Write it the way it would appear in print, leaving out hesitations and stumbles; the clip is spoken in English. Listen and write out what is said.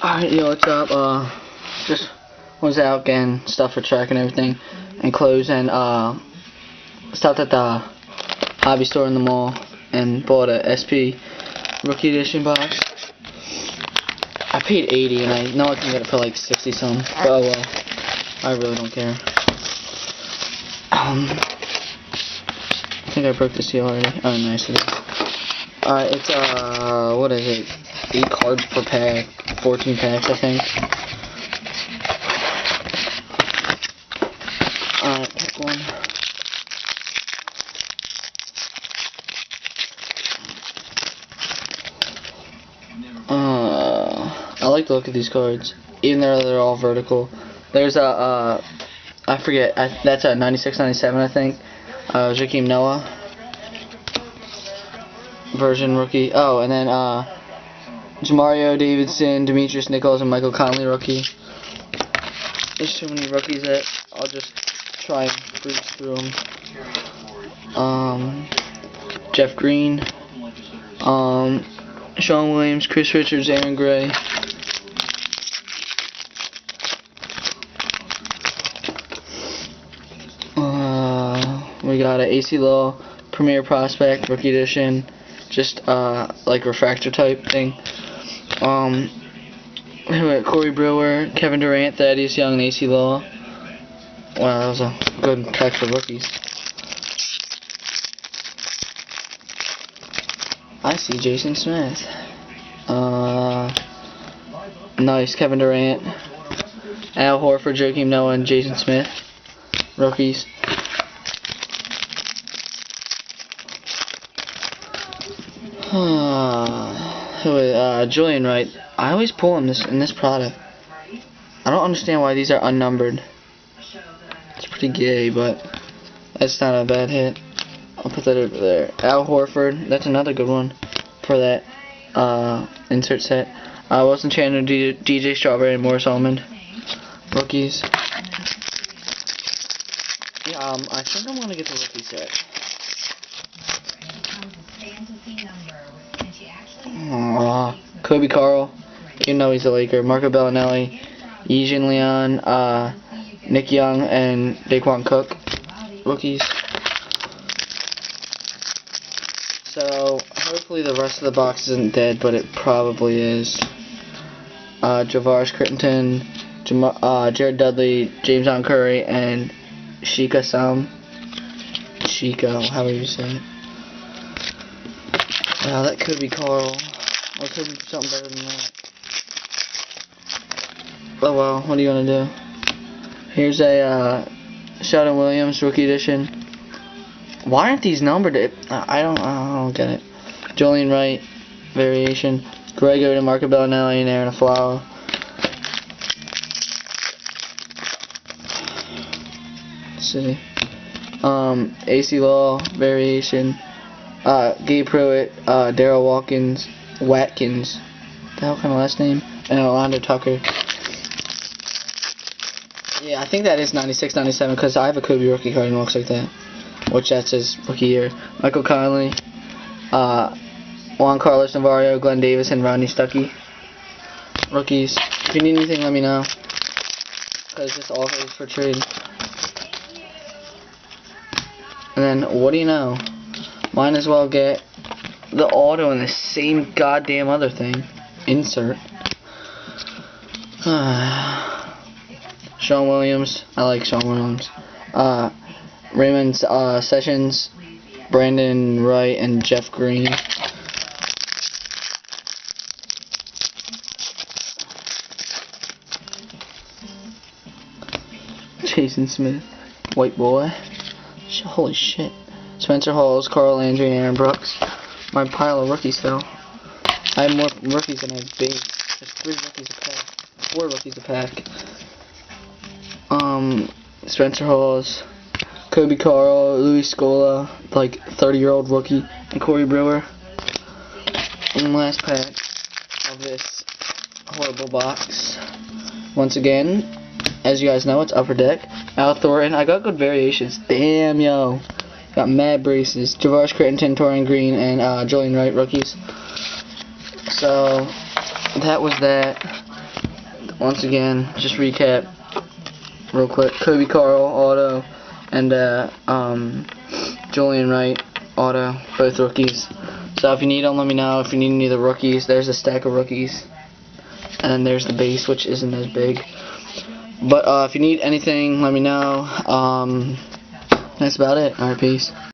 Alright, yo, what's up? Just was out getting stuff for track and everything, and clothes, and stopped at the hobby store in the mall and bought a SP Rookie Edition box. I paid $80, and I know I can get it for like 60 some, but oh well, I really don't care. I think I broke the seal already. Oh, nice it is. Alright, it's what is it? 8 cards per pack, 14 packs, I think. Alright, pick one. I like the look of these cards, even though they're all vertical. There's a, I forget, that's a 96-97, I think. Joakim Noah version rookie. Oh, and then Jamario Davidson, Demetrius Nichols, and Michael Conley rookie. There's too many rookies that I'll just try and breeze through them. Jeff Green, Sean Williams, Chris Richards, Aaron Gray. We got an AC Law Premier Prospect Rookie Edition, just like refractor type thing. Corey Brewer, Kevin Durant, Thaddeus Young, and AC Law. Wow, that was a good pack for rookies. I see Jason Smith. Nice, Kevin Durant, Al Horford, Joakim Noah, and Jason Smith. Rookies. Julian Wright. I always pull him in this product. I don't understand why these are unnumbered. It's pretty gay, but that's not a bad hit. I'll put that over there. Al Horford. That's another good one for that insert set. Wilson Chandler, DJ Strawberry, and Morris Almond. Rookies. Yeah, I think I'm gonna get the rookie set. Kobe Carl, you know he's a Laker. Marco Bellinelli, Yijin Leon, Nick Young, and Daquan Cook, rookies. So hopefully the rest of the box isn't dead, but it probably is. Javaris Crittenton, Jared Dudley, James Allen Curry, and Shika Sam. Shika, however you say it. Wow, that could be Carl. I was hoping for something better than that. Oh well, what are you gonna do? Here's a Sheldon Williams Rookie Edition. Why aren't these numbered? I don't get it. Julian Wright variation. Greg Oden, Marco Bellinelli, and Aaron Aflalo. Let's see. AC Law variation. Gabe Pruitt, Darryl Watkins, the hell kind of last name, and Orlando Tucker. Yeah, I think that is 96-97 because I have a Kobe rookie card and it looks like that, which that's his rookie year. Michael Conley, Juan Carlos Navarro, Glenn Davis, and Rodney Stuckey. Rookies. If you need anything, let me know, because this offer is for trade. And then, what do you know? Might as well get the auto and the same goddamn other thing. Insert. Sean Williams. I like Sean Williams. Raymond Sessions, Brandon Wright, and Jeff Green. Jason Smith. White boy. Holy shit. Spencer Hawes, Carl Landry, and Aaron Brooks. My pile of rookies still. I have more rookies than I have base. There's 3 rookies a pack. 4 rookies a pack. Spencer Hawes, Kobe Carl, Louis Scola, like 30-year-old rookie, and Corey Brewer. And last pack of this horrible box. Once again, as you guys know, it's Upper Deck. Al Thornton. I got good variations. Damn, yo. Got mad braces. Javaris Crittenton, Torian Green, and Julian Wright rookies. So that was that. once again, just recap real quick. Kobe Carl auto and Julian Wright auto, both rookies. So if you need them, let me know. If you need any of the rookies, there's a stack of rookies. And then there's the base, which isn't as big. But if you need anything, let me know. That's about it. Alright, peace.